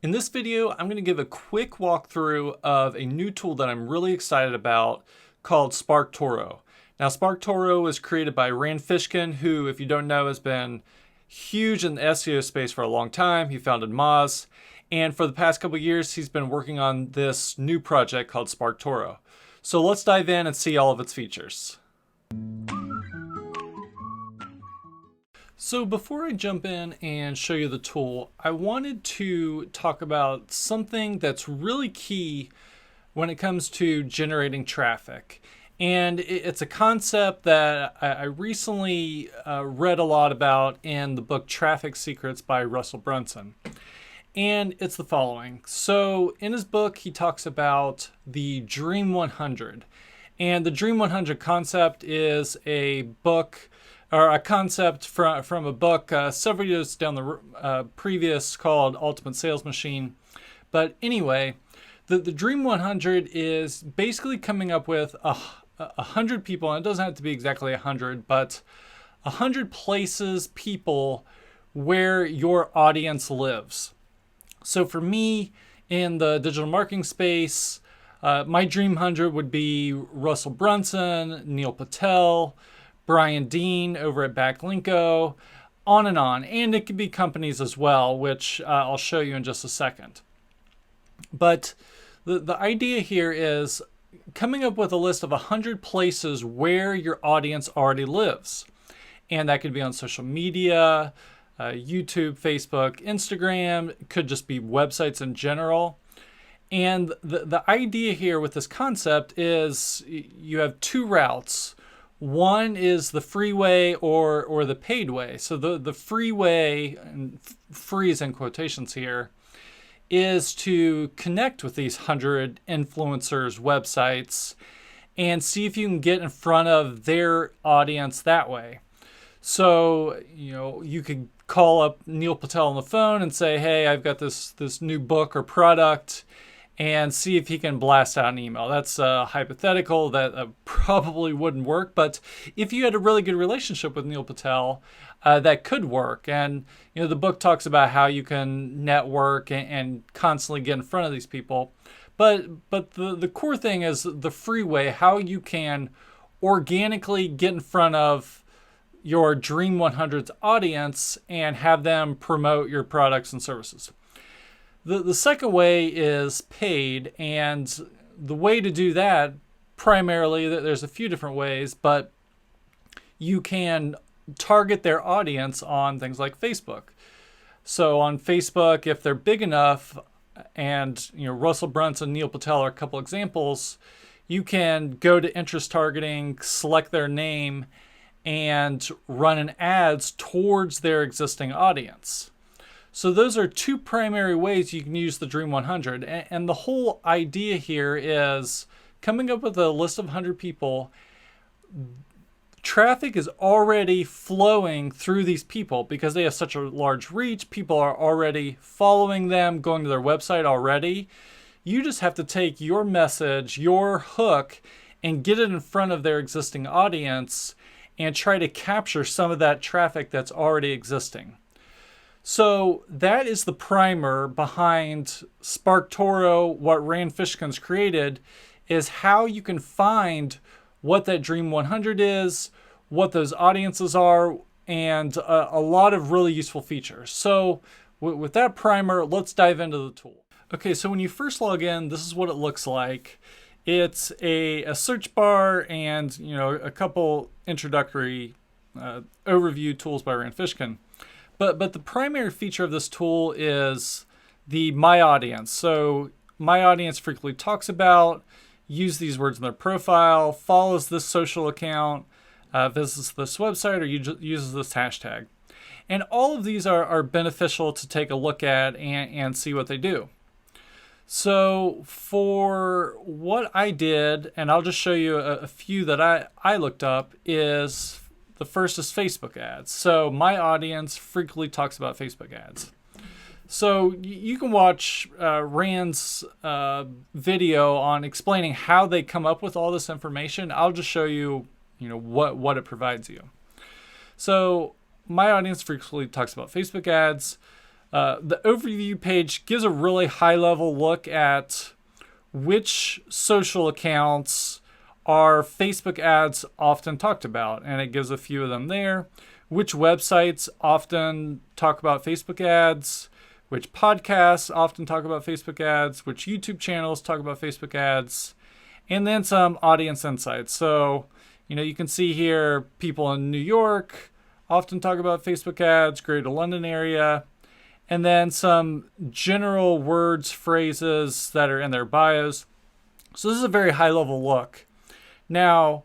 In this video, I'm going to give a quick walkthrough of a new tool that I'm really excited about called SparkToro. Now, SparkToro was created by Rand Fishkin, who, if you don't know, has been huge in the SEO space for a long time. He founded Moz, and for the past couple of years, he's been working on this new project called SparkToro. So let's dive in and see all of its features. So before I jump in and show you the tool, I wanted to talk about something that's really key when it comes to generating traffic. And it's a concept that I recently read a lot about in the book Traffic Secrets by Russell Brunson. And it's the following. So in his book, he talks about the Dream 100. And the Dream 100 concept is a book or a concept from a book several years down the previous called Ultimate Sales Machine. But anyway, the Dream 100 is basically coming up with 100 people, and it doesn't have to be exactly 100, but 100 places, people where your audience lives. So for me, in the digital marketing space, my Dream 100 would be Russell Brunson, Neil Patel, Brian Dean over at Backlinko, on. And it could be companies as well, which I'll show you in just a second. But the idea here is coming up with a list of 100 places where your audience already lives. And that could be on social media, YouTube, Facebook, Instagram. It could just be websites in general. And the idea here with this concept is you have two routes. One is the free way or the paid way. So the free way, and free is in quotations here, is to connect with these 100 influencers' websites and see if you can get in front of their audience that way. So, you could call up Neil Patel on the phone and say, hey, I've got this new book or product, and see if he can blast out an email. That's hypothetical. That probably wouldn't work. But if you had a really good relationship with Neil Patel, that could work. And the book talks about how you can network and constantly get in front of these people. But the core thing is the free way, how you can organically get in front of your Dream 100's audience and have them promote your products and services. The second way is paid, and the way to do that, primarily, there's a few different ways, but you can target their audience on things like Facebook. So on Facebook, if they're big enough, and Russell Brunson, Neil Patel are a couple examples, you can go to interest targeting, select their name, and run an ads towards their existing audience. So those are two primary ways you can use the Dream 100. And the whole idea here is coming up with a list of 100 people. Traffic is already flowing through these people because they have such a large reach. People are already following them, going to their website already. You just have to take your message, your hook, and get it in front of their existing audience and try to capture some of that traffic that's already existing. So that is the primer behind SparkToro. What Rand Fishkin's created is how you can find what that Dream 100 is, what those audiences are, and a lot of really useful features. So with that primer, let's dive into the tool. Okay, so when you first log in, this is what it looks like. It's a search bar and a couple introductory overview tools by Rand Fishkin. But the primary feature of this tool is the My Audience. So My Audience frequently talks about, use these words in their profile, follows this social account, visits this website, or uses this hashtag. And all of these are beneficial to take a look at and see what they do. So for what I did, and I'll just show you a few that I looked up, is the first is Facebook ads. So My Audience frequently talks about Facebook ads. So you can watch Rand's video on explaining how they come up with all this information. I'll just show you, what it provides you. So My Audience frequently talks about Facebook ads. The overview page gives a really high-level look at which social accounts are Facebook ads often talked about, and it gives a few of them there. Which websites often talk about Facebook ads, which podcasts often talk about Facebook ads, which YouTube channels talk about Facebook ads, and then some audience insights. So, you can see here people in New York often talk about Facebook ads, Greater London area, and then some general words, phrases that are in their bios. So this is a very high-level look. Now,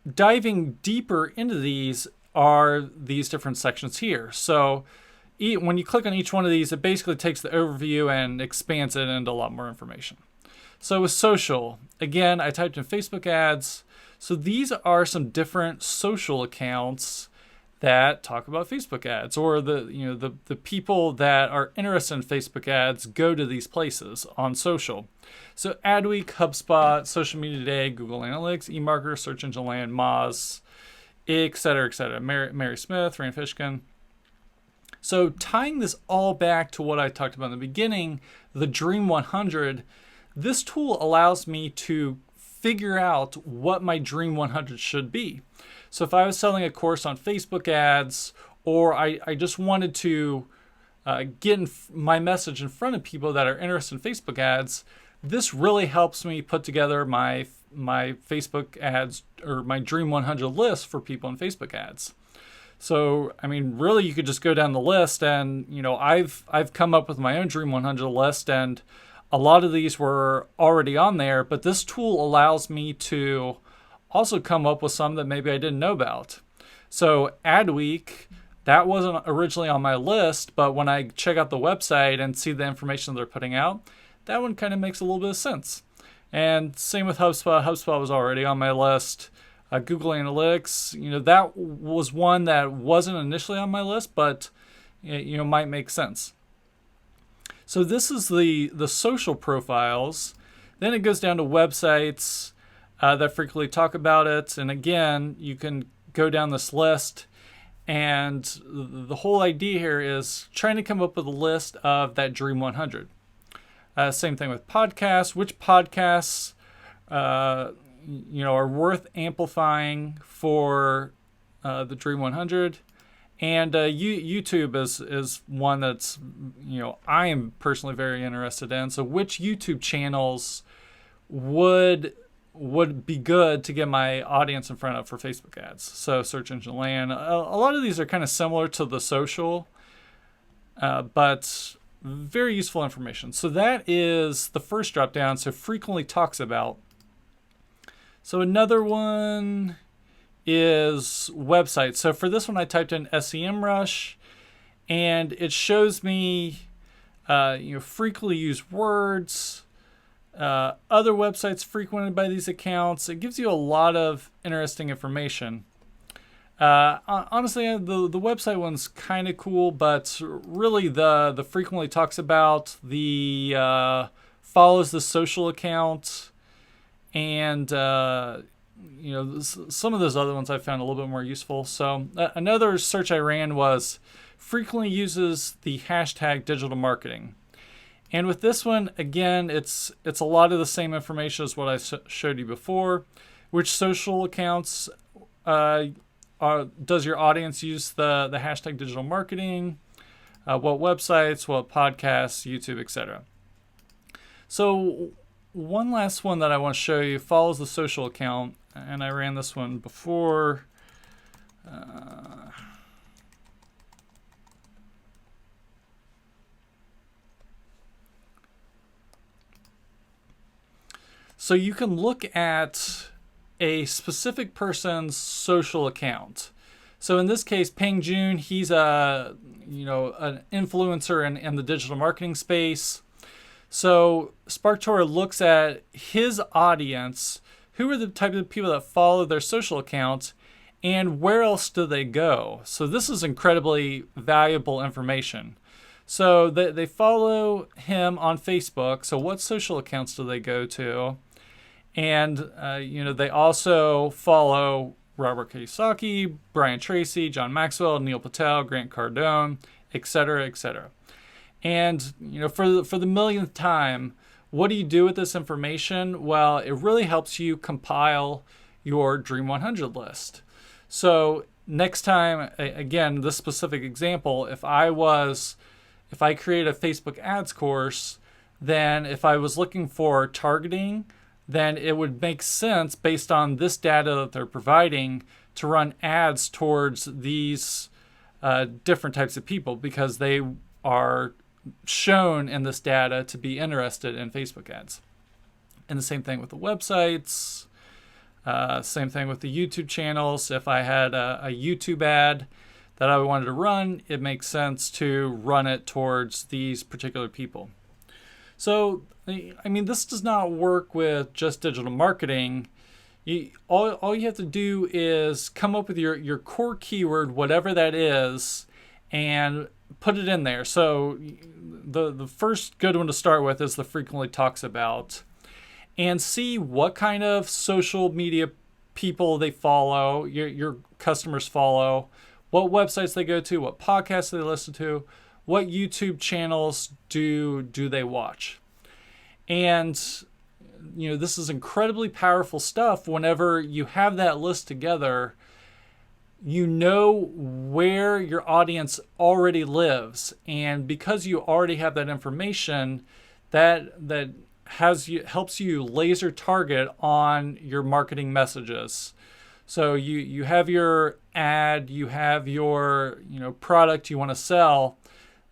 diving deeper into these are these different sections here. So when you click on each one of these, it basically takes the overview and expands it into a lot more information. So with social, again, I typed in Facebook ads. So these are some different social accounts that talk about Facebook ads, or the people that are interested in Facebook ads go to these places on social. So Adweek, HubSpot, Social Media Today, Google Analytics, eMarketer, Search Engine Land, Moz, et cetera, et cetera. Mary Smith, Rand Fishkin. So tying this all back to what I talked about in the beginning, the Dream 100, this tool allows me to figure out what my Dream 100 should be. So if I was selling a course on Facebook ads, or I just wanted to get my message in front of people that are interested in Facebook ads, this really helps me put together my Facebook ads, or my Dream 100 list for people in Facebook ads. So, really you could just go down the list, and, I've come up with my own Dream 100 list, and a lot of these were already on there, but this tool allows me to also come up with some that maybe I didn't know about. So Adweek, that wasn't originally on my list, but when I check out the website and see the information they're putting out, that one kind of makes a little bit of sense. And same with HubSpot. HubSpot was already on my list. Google Analytics, that was one that wasn't initially on my list, but might make sense. So this is the social profiles. Then it goes down to websites that frequently talk about it. And again, you can go down this list, and the whole idea here is trying to come up with a list of that Dream 100. Same thing with podcasts. Which podcasts are worth amplifying for the Dream 100? And YouTube is one that's I am personally very interested in. So which YouTube channels would be good to get my audience in front of for Facebook ads? So Search Engine Land. A lot of these are kind of similar to the social, but very useful information. So that is the first drop down. So frequently talks about. So another one is websites. So for this one, I typed in SEMrush, and it shows me frequently used words, other websites frequented by these accounts. It gives you a lot of interesting information. Honestly, the website one's kind of cool, but really the frequently talks about, the follows the social account, and some of those other ones I found a little bit more useful. So another search I ran was frequently uses the hashtag digital marketing. And with this one, again, it's a lot of the same information as what I showed you before. Which social accounts does your audience use the hashtag digital marketing? What websites, what podcasts, YouTube, etc. So one last one that I want to show you follows the social account, and I ran this one before. So you can look at a specific person's social account. So in this case, Peng Jun, he's an influencer in the digital marketing space. So SparkToro looks at his audience, who are the type of people that follow their social accounts, and where else do they go? So this is incredibly valuable information. So they follow him on Facebook. So what social accounts do they go to? And, they also follow Robert Kiyosaki, Brian Tracy, John Maxwell, Neil Patel, Grant Cardone, et cetera, et cetera. And for the millionth time, what do you do with this information? Well, it really helps you compile your Dream 100 list. So next time, again, this specific example, if I create a Facebook ads course, then if I was looking for targeting, then it would make sense based on this data that they're providing to run ads towards these different types of people because they are shown in this data to be interested in Facebook ads. And the same thing with the websites, same thing with the YouTube channels. If I had a YouTube ad that I wanted to run, it makes sense to run it towards these particular people. So, I mean, this does not work with just digital marketing. All you have to do is come up with your core keyword, whatever that is, and put it in there. So the first good one to start with is the frequently talks about, and see what kind of social media people they follow, your customers follow, what websites they go to, what podcasts they listen to, what YouTube channels do they watch. And this is incredibly powerful stuff. Whenever you have that list together, you know where your audience already lives, and because you already have that information, that helps you laser target on your marketing messages. So you have your ad, you have your product you want to sell.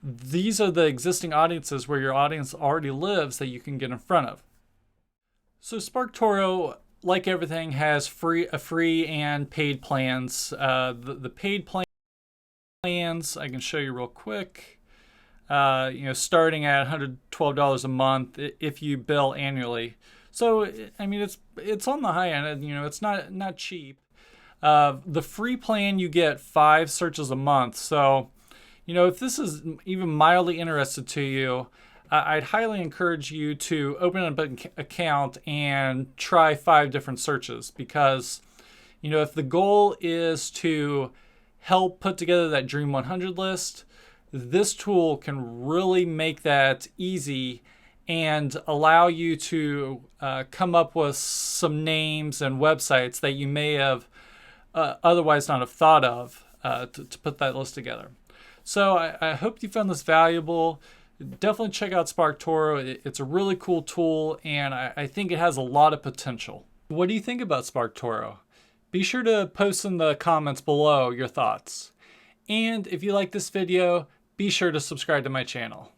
These are the existing audiences where your audience already lives that you can get in front of. So SparkToro, like everything, has free and paid plans. The paid plans I can show you real quick. Starting at $112 a month if you bill annually. So I mean, it's on the high end. It's not cheap. The free plan, you get 5 searches a month. So if this is even mildly interested to you, I'd highly encourage you to open up an account and try 5 different searches, because if the goal is to help put together that Dream 100 list, this tool can really make that easy and allow you to come up with some names and websites that you may have otherwise not have thought of to put that list together. So I hope you found this valuable. Definitely check out SparkToro. It's a really cool tool, and I think it has a lot of potential. What do you think about SparkToro? Be sure to post in the comments below your thoughts. And if you like this video, be sure to subscribe to my channel.